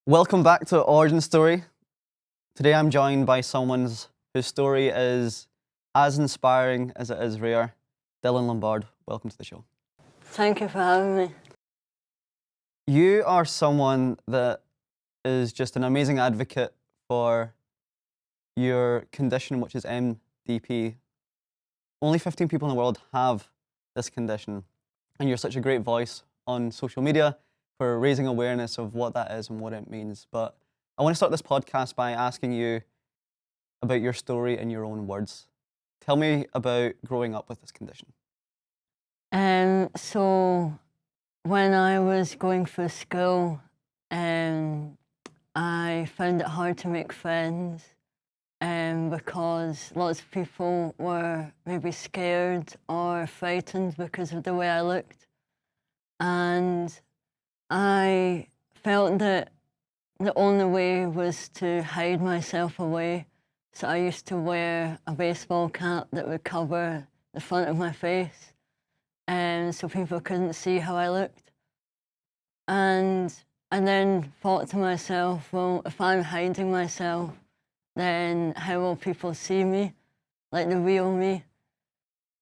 Welcome back to Origin Story. Today I'm joined by someone whose story is as inspiring as it is rare. Dylan Lombard, welcome to the show. Thank you for having me. You are someone that is just an amazing advocate for your condition, which is MDP. Only 15 people in the world have this condition, and you're such a great voice on social media for raising awareness of what that is and what it means. But I want to start this podcast by asking you about your story in your own words. Tell me about growing up with this condition. So when I was going through school, I found it hard to make friends because lots of people were maybe scared or frightened because of the way I looked. And I felt that the only way was to hide myself away. So I used to wear a baseball cap that would cover the front of my face, so people couldn't see how I looked. And I then thought to myself, well, if I'm hiding myself, then how will people see me, like the real me?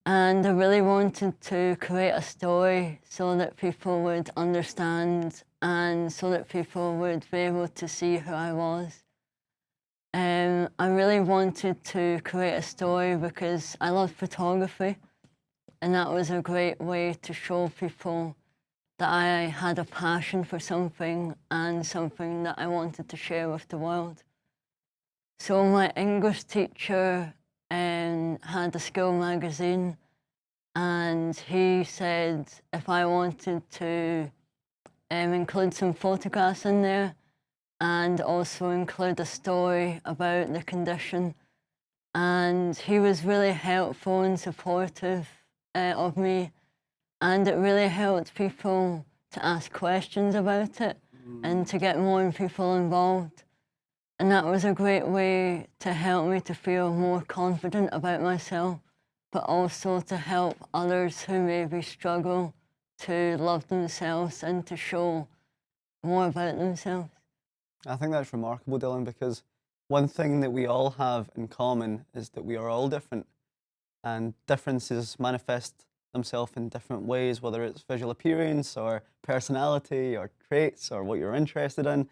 And I really wanted to create a story so that people would understand and so that people would be able to see who I was. I really wanted to create a story because I loved photography, and that was a great way to show people that I had a passion for something and something that I wanted to share with the world. So my English teacher had a school magazine, and he said if I wanted to include some photographs in there and also include a story about the condition. And he was really helpful and supportive of me, and it really helped people to ask questions about it and to get more people involved. And that was a great way to help me to feel more confident about myself, but also to help others who maybe struggle to love themselves and to show more about themselves. I think that's remarkable, Dylan, because one thing that we all have in common is that we are all different, and differences manifest themselves in different ways, whether it's visual appearance or personality or traits or what you're interested in.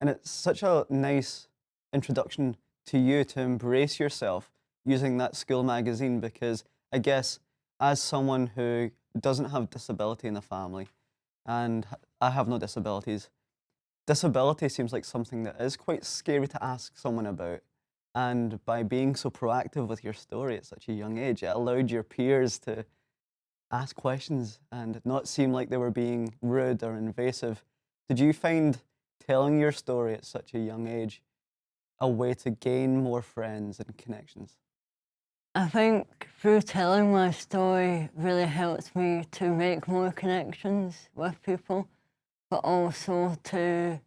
And it's such a nice introduction to you to embrace yourself using that school magazine, because I guess as someone who doesn't have disability in the family, and I have no disabilities, disability seems like something that is quite scary to ask someone about. And by being so proactive with your story at such a young age, it allowed your peers to ask questions and not seem like they were being rude or invasive. Did you find telling your story at such a young age a way to gain more friends and connections? I think through telling my story really helped me to make more connections with people, but also to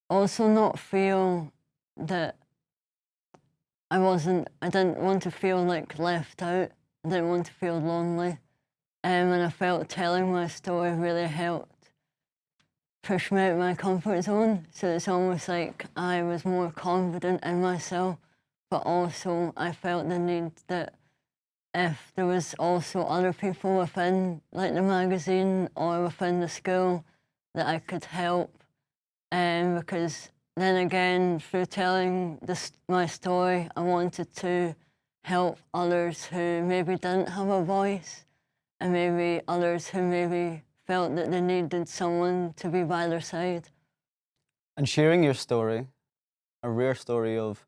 also not feel that I didn't want to feel like left out. I didn't want to feel lonely. And I felt telling my story really helped push me out of my comfort zone. So it's almost like I was more confident in myself, but also I felt the need that if there was also other people within like the magazine or within the school that I could help. Because then again, through telling my story, I wanted to help others who maybe didn't have a voice, and maybe others who maybe felt that they needed someone to be by their side. And sharing your story, a rare story of,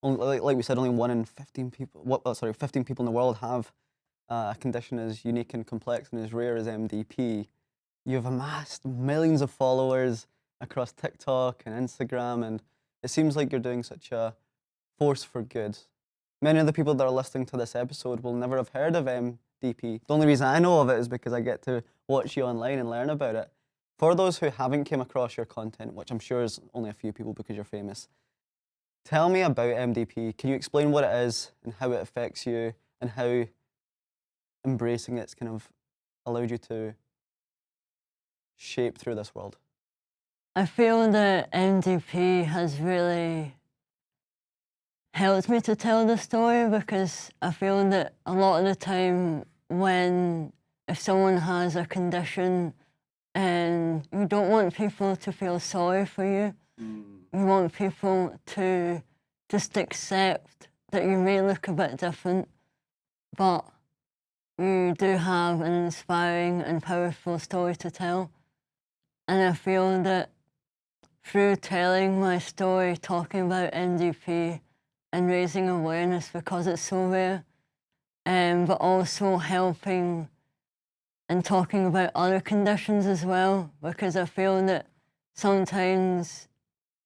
like we said, only 1 in 15 people, 15 people in the world have a condition as unique and complex and as rare as MDP. You've amassed millions of followers across TikTok and Instagram, and it seems like you're doing such a force for good. Many of the people that are listening to this episode will never have heard of MDP. The only reason I know of it is because I get to watch you online and learn about it. For those who haven't came across your content, which I'm sure is only a few people because you're famous, tell me about MDP. Can you explain what it is and how it affects you and how embracing it's kind of allowed you to shape through this world? I feel that MDP has really helped me to tell the story, because I feel that a lot of the time if someone has a condition and you don't want people to feel sorry for you, you want people to just accept that you may look a bit different, but you do have an inspiring and powerful story to tell. And I feel that through telling my story, talking about MDP and raising awareness because it's so rare, but also helping and talking about other conditions as well, because I feel that sometimes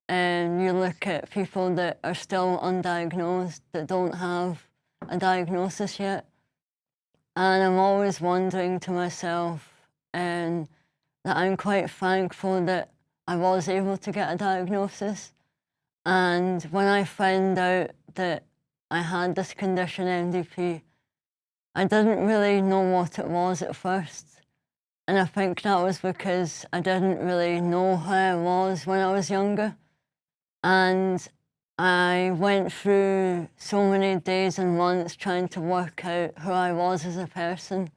you look at people that are still undiagnosed, that don't have a diagnosis yet, and I'm always wondering to myself that I'm quite thankful that I was able to get a diagnosis. And when I found out that I had this condition, MDP, I didn't really know what it was at first. And I think that was because I didn't really know who I was when I was younger. And I went through so many days and months trying to work out who I was as a person,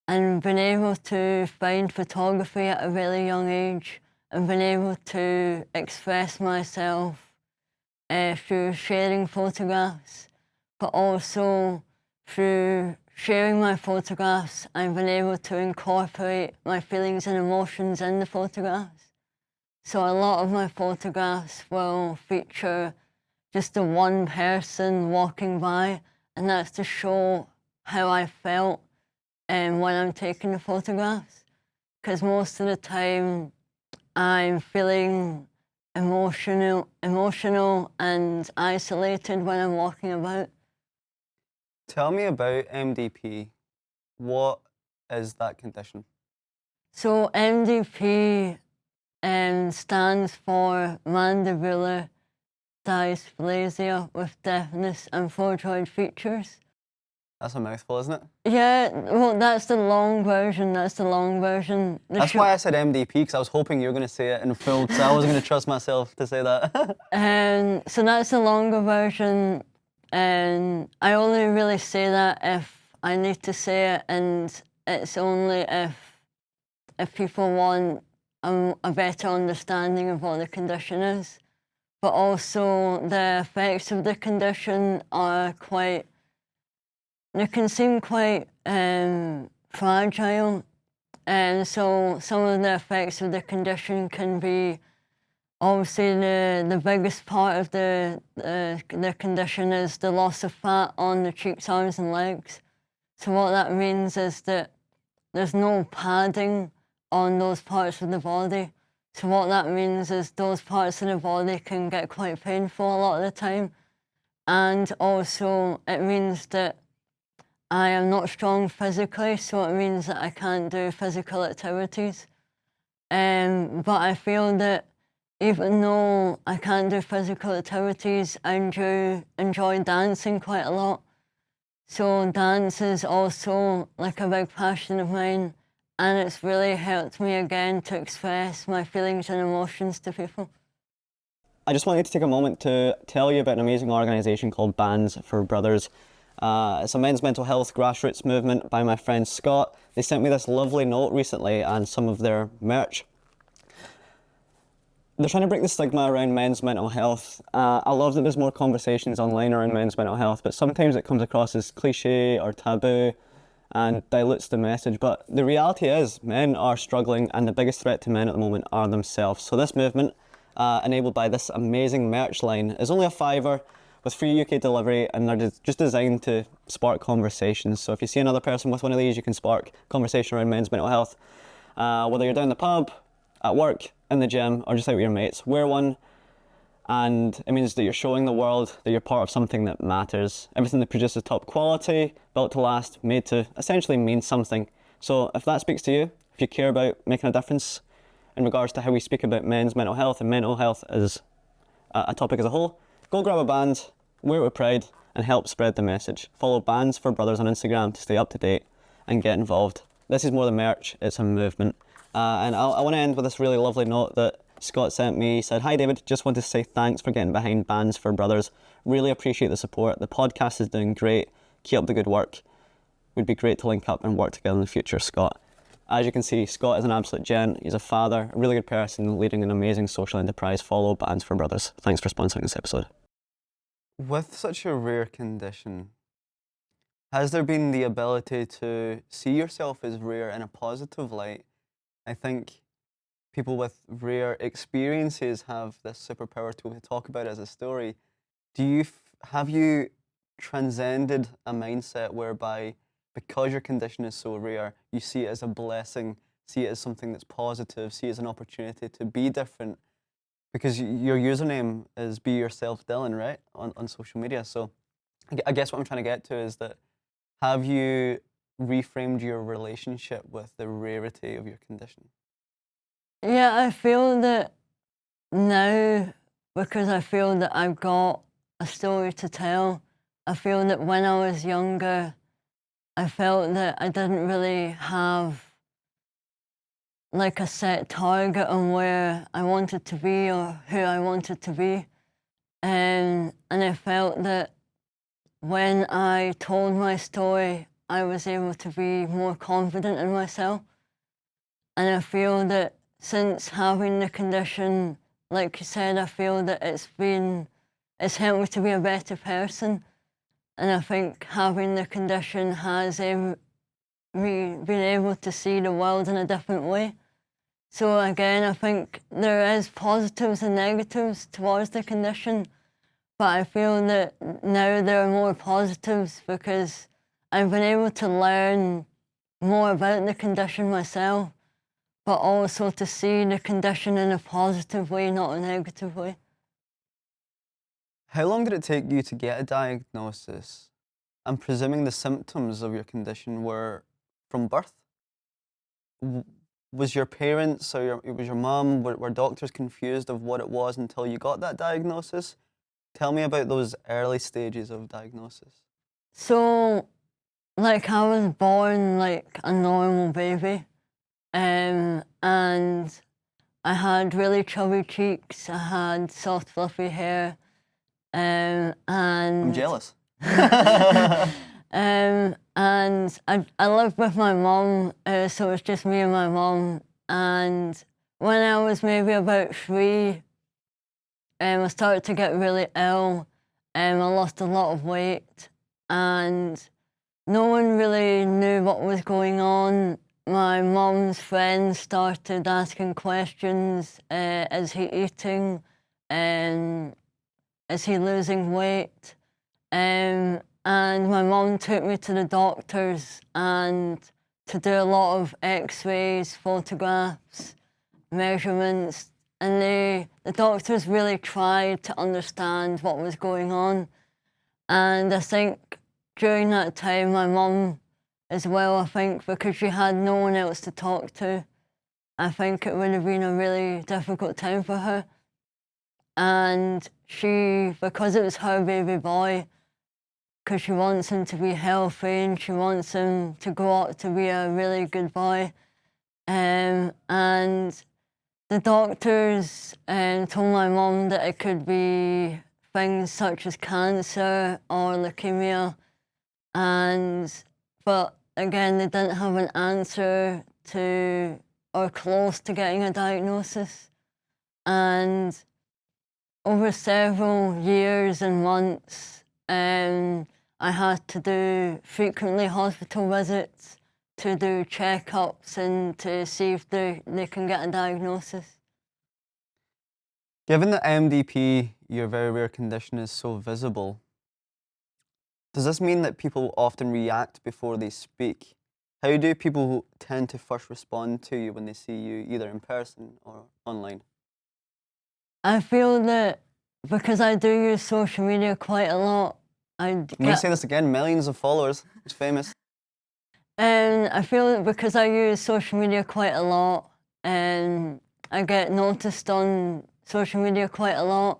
and been able to find photography at a really young age, and been able to express myself through sharing photographs, but also through sharing my photographs, I've been able to incorporate my feelings and emotions in the photographs. So a lot of my photographs will feature just the one person walking by, and that's to show how I felt when I'm taking the photographs. Because most of the time I'm feeling emotional and isolated when I'm walking about. Tell me about MDP. What is that condition? So MDP stands for Mandibular Dysplasia with Deafness and Progeroid Features. That's a mouthful, isn't it? Yeah, well, that's the long version. That's That's why I said MDP, because I was hoping you were going to say it in full, because I wasn't going to trust myself to say that. So that's the longer version, and I only really say that if I need to say it, and it's only if people want a better understanding of what the condition is. But also the effects of the condition are they can seem quite fragile, and so some of the effects of the condition can be, obviously the biggest part of the condition is the loss of fat on the cheeks, arms and legs. So what that means is that there's no padding on those parts of the body. So what that means is those parts of the body can get quite painful a lot of the time. And also it means that I am not strong physically, so it means that I can't do physical activities. But I feel that even though I can't do physical activities, I enjoy dancing quite a lot. So dance is also like a big passion of mine, and it's really helped me again to express my feelings and emotions to people. I just wanted to take a moment to tell you about an amazing organisation called Bands for Brothers. It's a men's mental health grassroots movement by my friend Scott. They sent me this lovely note recently and some of their merch. They're trying to break the stigma around men's mental health. I love that there's more conversations online around men's mental health, but sometimes it comes across as cliche or taboo and dilutes the message. But the reality is men are struggling, and the biggest threat to men at the moment are themselves. So this movement, enabled by this amazing merch line, is only a £5 with free UK delivery, and they're just designed to spark conversations. So if you see another person with one of these, you can spark conversation around men's mental health. Whether you're down the pub, at work, in the gym, or just out with your mates, wear one, and it means that you're showing the world that you're part of something that matters. Everything they produce is top quality, built to last, made to essentially mean something. So if that speaks to you, if you care about making a difference in regards to how we speak about men's mental health and mental health as a topic as a whole, go grab a band, wear it with pride, and help spread the message. Follow Bands for Brothers on Instagram to stay up to date and get involved. This is more than merch, it's a movement. And I want to end with this really lovely note that Scott sent me, said, "Hi David, just want to say thanks for getting behind Bands for Brothers. Really appreciate the support. The podcast is doing great. Keep up the good work. Would be great to link up and work together in the future, Scott." As you can see, Scott is an absolute gent. He's a father, a really good person, leading an amazing social enterprise. Follow Bands for Brothers. Thanks for sponsoring this episode. With such a rare condition, has there been the ability to see yourself as rare in a positive light? I think people with rare experiences have this superpower to talk about it as a story. Have you transcended a mindset whereby, because your condition is so rare, you see it as a blessing, see it as something that's positive, see it as an opportunity to be different? Because your username is Be Yourself Dylan, right, on social media. So I guess what I'm trying to get to is that, have you reframed your relationship with the rarity of your condition? Yeah, I feel that now, because I feel that I've got a story to tell. I feel that when I was younger, I felt that I didn't really have like a set target on where I wanted to be or who I wanted to be. And I felt that when I told my story, I was able to be more confident in myself. And I feel that since having the condition, like you said, I feel that it's helped me to be a better person. And I think having the condition has me been able to see the world in a different way. So again, I think there is positives and negatives towards the condition, but I feel that now there are more positives because I've been able to learn more about the condition myself, but also to see the condition in a positive way, not a negative way. How long did it take you to get a diagnosis? I'm presuming the symptoms of your condition were from birth. Was your parents or was your mum, were doctors confused of what it was until you got that diagnosis? Tell me about those early stages of diagnosis. So, like, I was born like a normal baby, and I had really chubby cheeks, I had soft fluffy hair, and I'm jealous. and I lived with my mum, so it was just me and my mum. And when I was maybe about 3, I started to get really ill, I lost a lot of weight, and no one really knew what was going on. My mum's friends started asking questions, is he eating, is he losing weight? And my mum took me to the doctors and to do a lot of x-rays, photographs, measurements, and the doctors really tried to understand what was going on. And I think during that time, my mum as well, I think, because she had no one else to talk to, I think it would have been a really difficult time for her. And she, because it was her baby boy, because she wants him to be healthy and she wants him to grow up to be a really good boy. And the doctors told my mum that it could be things such as cancer or leukemia. But again, they didn't have an answer to or close to getting a diagnosis. And over several years and months, I had to do frequently hospital visits to do checkups and to see if they can get a diagnosis. Given that MDP, your very rare condition, is so visible, does this mean that people often react before they speak? How do people tend to first respond to you when they see you, either in person or online? I feel that because I do use social media quite a lot, Can we say this again? Millions of followers. It's famous. And I feel that because I use social media quite a lot, and I get noticed on social media quite a lot.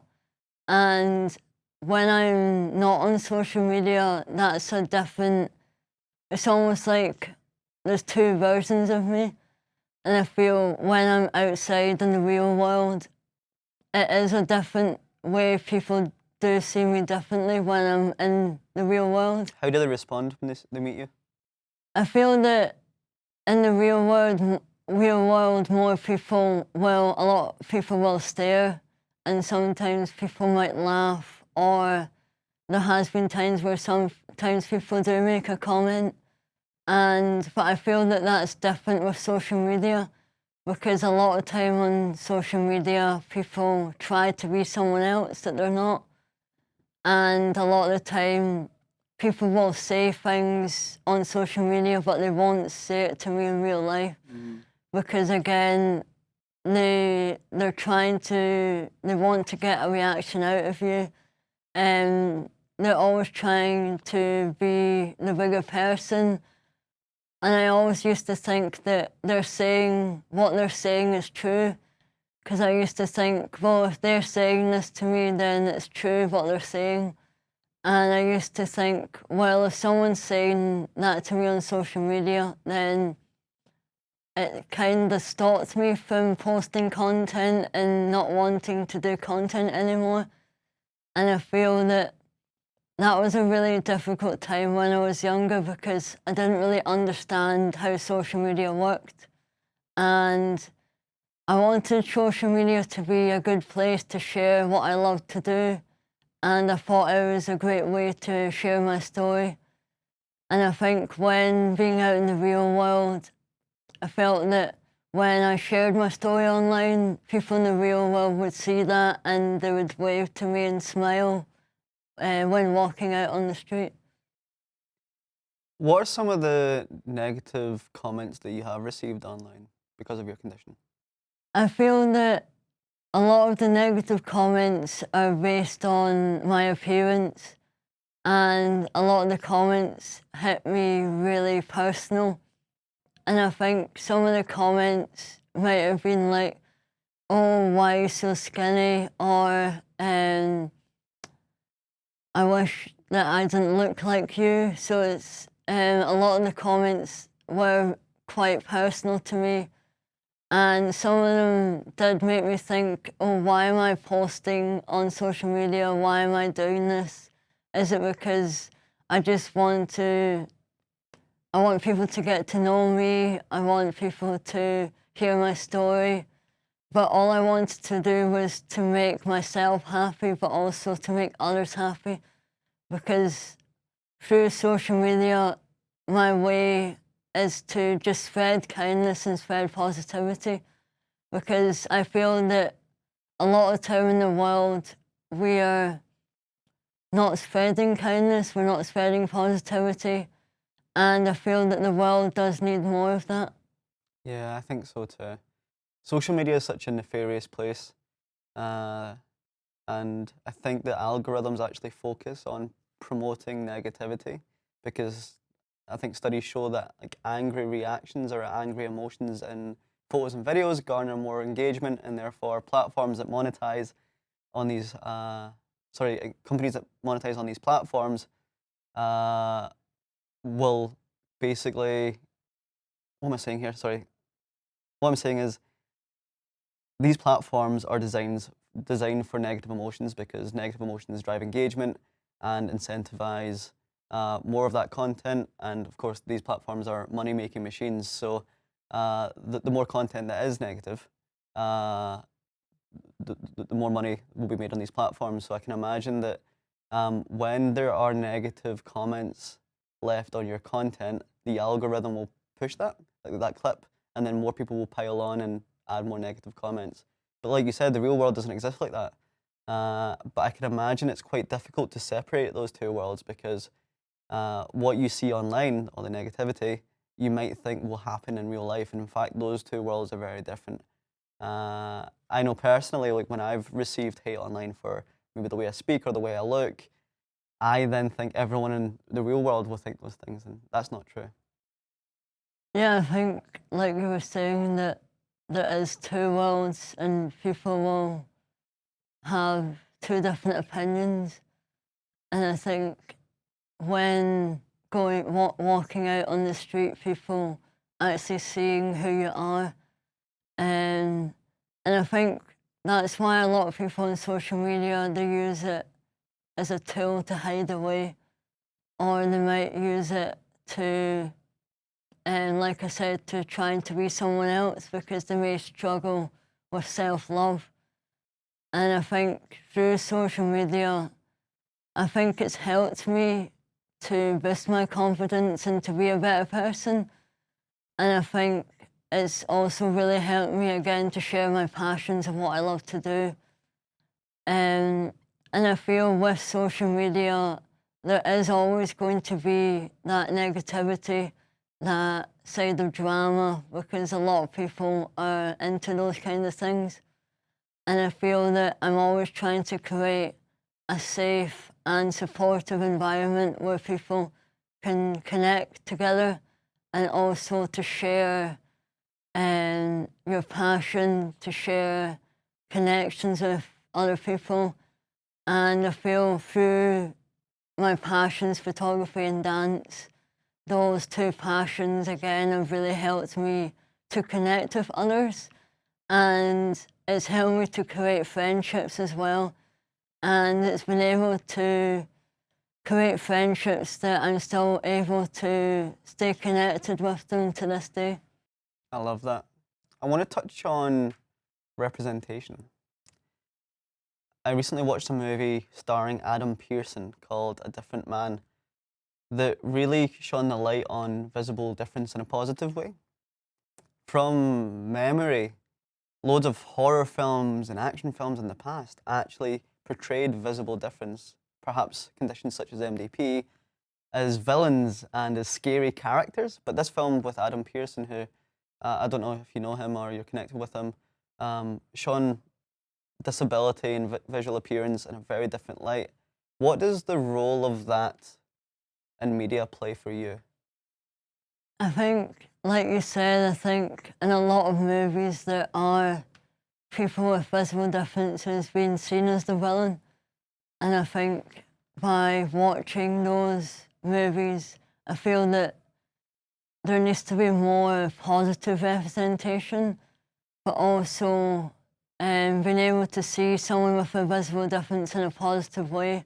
And when I'm not on social media, that's a different, it's almost like there's 2 versions of me. And I feel when I'm outside in the real world, it is a different way. People do see me differently when I'm in the real world. How do they respond when they meet you? I feel that in the real world, more people will, a lot of people will stare, and sometimes people might laugh, or there has been times where sometimes people do make a comment, but I feel that that's different with social media, because a lot of time on social media, people try to be someone else that they're not, and a lot of the time, people will say things on social media, but they won't say it to me in real life. Because again, they want to get a reaction out of you. And they're always trying to be the bigger person. And I always used to think that what they're saying is true. Because I used to think, well, if they're saying this to me, then it's true what they're saying. And I used to think, well, if someone's saying that to me on social media, then it kind of stopped me from posting content and not wanting to do content anymore. And I feel that was a really difficult time when I was younger, because I didn't really understand how social media worked. And I wanted social media to be a good place to share what I love to do. And I thought it was a great way to share my story. And I think when being out in the real world, I felt that when I shared my story online, people in the real world would see that and they would wave to me and smile when walking out on the street. What are some of the negative comments that you have received online because of your condition? I feel that a lot of the negative comments are based on my appearance, and a lot of the comments hit me really personal. And I think some of the comments might have been like, oh, why are you so skinny? Or I wish that I didn't look like you. So it's a lot of the comments were quite personal to me. And some of them did make me think, oh, why am I posting on social media? Why am I doing this? Is it because I just want people to get to know me. I want people to hear my story. But all I wanted to do was to make myself happy, but also to make others happy. Because through social media, my way is to just spread kindness and spread positivity. Because I feel that a lot of time in the world, we are not spreading kindness, we're not spreading positivity. And I feel that the world does need more of that. Yeah, I think so too. Social media is such a nefarious place. And I think the algorithms actually focus on promoting negativity, because I think studies show that like angry reactions or angry emotions in photos and videos garner more engagement, and therefore platforms that monetize on these, companies that monetize on these platforms will basically, what am I saying here? Sorry. What I'm saying is these platforms are designed for negative emotions, because negative emotions drive engagement and incentivize more of that content. And of course, these platforms are money-making machines. So the more content that is negative, the more money will be made on these platforms. So I can imagine that when there are negative comments left on your content, the algorithm will push that, like that clip, and then more people will pile on and add more negative comments. But like you said, the real world doesn't exist like that. But I can imagine it's quite difficult to separate those two worlds, because what you see online, or the negativity, you might think will happen in real life. And in fact, those two worlds are very different. I know personally, like when I've received hate online for maybe the way I speak or the way I look, I then think everyone in the real world will think those things, and that's not true. Yeah, I think, like you were saying, that there is two worlds and people will have two different opinions. And I think when walking out on the street, people actually seeing who you are And I think that's why a lot of people on social media, they use it as a tool to hide away, or they might use it to, like I said, to trying to be someone else because they may struggle with self-love. And I think through social media, I think it's helped me to boost my confidence and to be a better person. And I think it's also really helped me again to share my passions and what I love to do. And I feel with social media, there is always going to be that negativity, that side of drama, because a lot of people are into those kind of things. And I feel that I'm always trying to create a safe and supportive environment where people can connect together and also to share your passion, to share connections with other people. And I feel through my passions, photography and dance, those two passions again have really helped me to connect with others, and it's helped me to create friendships as well. And it's been able to create friendships that I'm still able to stay connected with them to this day. I love that. I want to touch on representation. I recently watched a movie starring Adam Pearson called A Different Man that really shone the light on visible difference in a positive way. From memory, loads of horror films and action films in the past actually portrayed visible difference, perhaps conditions such as MDP, as villains and as scary characters. But this film with Adam Pearson, who I don't know if you know him or you're connected with him, shone disability and visual appearance in a very different light. What does the role of that in media play for you? I think, like you said, I think in a lot of movies there are people with visible differences being seen as the villain. And I think by watching those movies, I feel that there needs to be more positive representation, but also being able to see someone with a visible difference in a positive way.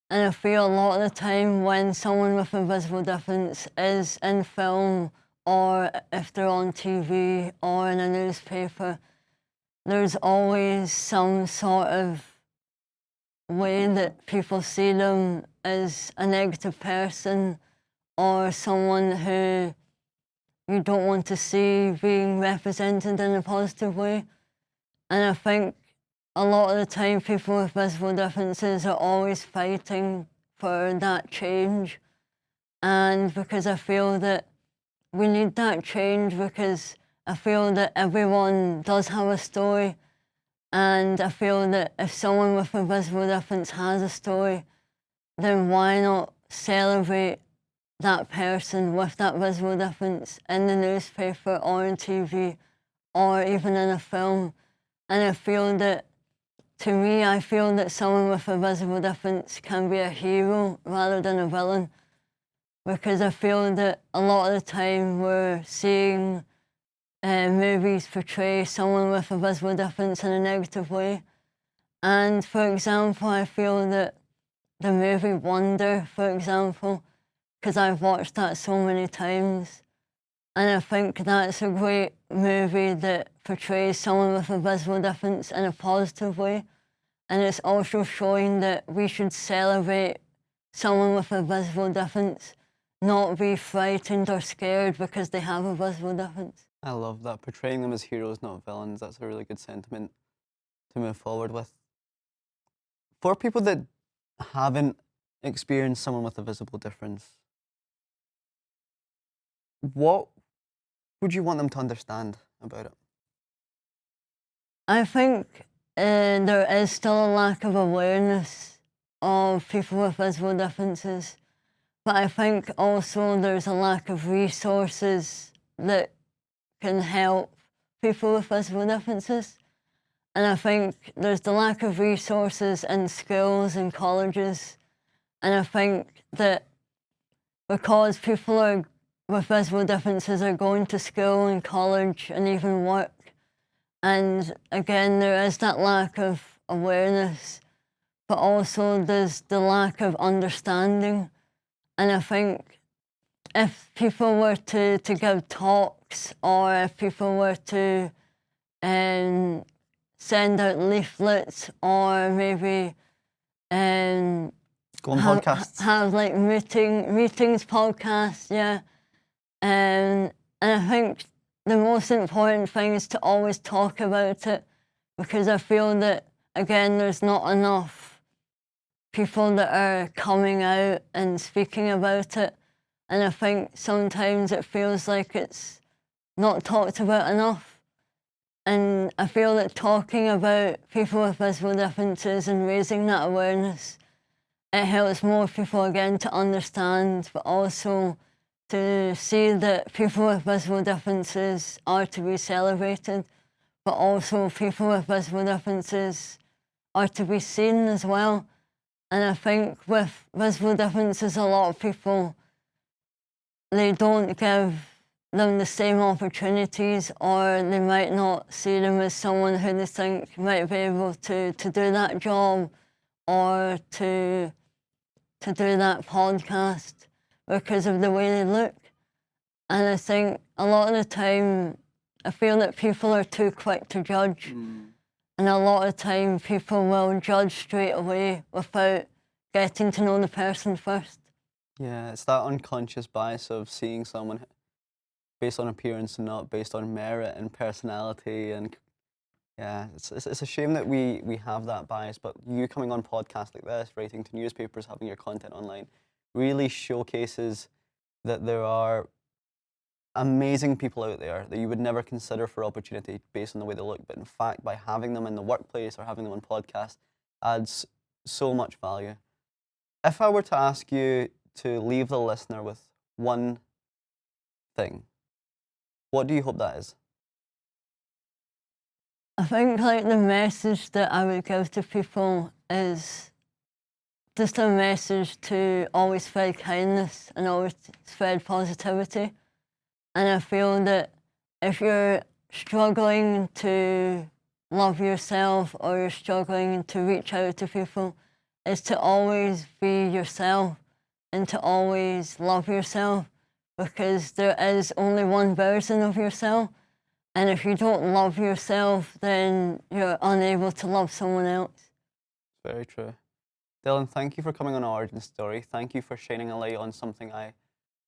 And I feel a lot of the time when someone with a visible difference is in film, or if they're on TV or in a newspaper, there's always some sort of way that people see them as a negative person or someone who you don't want to see being represented in a positive way. And I think a lot of the time people with visible differences are always fighting for that change. And because I feel that we need that change, because I feel that everyone does have a story. And I feel that if someone with a visible difference has a story, then why not celebrate that person with that visible difference in the newspaper or on TV or even in a film? And I feel that, to me, I feel that someone with a visible difference can be a hero rather than a villain, because I feel that a lot of the time we're seeing movies portray someone with a visible difference in a negative way. And for example, I feel that the movie Wonder, for example, because I've watched that so many times, and I think that's a great movie that portrays someone with a visible difference in a positive way. And it's also showing that we should celebrate someone with a visible difference, not be frightened or scared because they have a visible difference. I love that. Portraying them as heroes, not villains. That's a really good sentiment to move forward with. For people that haven't experienced someone with a visible difference, what would you want them to understand about it? I think there is still a lack of awareness of people with visible differences, but I think also there's a lack of resources that can help people with visible differences. And I think there's the lack of resources in schools and colleges. And I think that because people with visible differences are going to school and college and even work, And again, there is that lack of awareness, but also there's the lack of understanding. And I think if people were to give talks, or if people were to send out leaflets, or maybe Go on podcasts. have like meetings, podcasts, yeah. And I think the most important thing is to always talk about it, because I feel that, again, there's not enough people that are coming out and speaking about it. And I think sometimes it feels like it's not talked about enough. And I feel that talking about people with visible differences and raising that awareness, it helps more people, again, to understand, but also to see that people with visible differences are to be celebrated, but also people with visible differences are to be seen as well. And I think with visible differences, a lot of people, they don't give them the same opportunities, or they might not see them as someone who they think might be able to do that job, or to do that podcast, because of the way they look. And I think a lot of the time, I feel that people are too quick to judge. And a lot of the time, people will judge straight away without getting to know the person first. Yeah, it's that unconscious bias of seeing someone based on appearance and not based on merit and personality. And yeah, it's a shame that we have that bias, but you coming on podcasts like this, writing to newspapers, having your content online, really showcases that there are amazing people out there that you would never consider for opportunity based on the way they look, but in fact, by having them in the workplace or having them on podcasts, adds so much value. If I were to ask you to leave the listener with one thing, what do you hope that is? I think like the message that I would give to people is just a message to always spread kindness and always spread positivity. And I feel that if you're struggling to love yourself, or you're struggling to reach out to people, is to always be yourself and to always love yourself, because there is only one version of yourself. And if you don't love yourself, then you're unable to love someone else. Very true. Dylan, thank you for coming on Origin Story. Thank you for shining a light on something I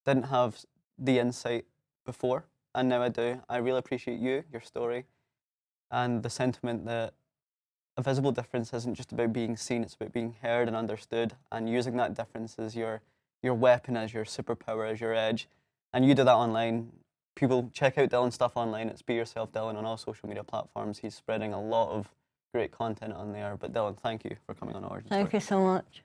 didn't have the insight before, and now I do. I really appreciate you, your story, and the sentiment that a visible difference isn't just about being seen, it's about being heard and understood, and using that difference as your weapon, as your superpower, as your edge. And you do that online. People, check out Dylan's stuff online. It's Be Yourself Dylan on all social media platforms. He's spreading a lot of great content on there. But Dylan, thank you for coming on Origin Story. Thank you so much.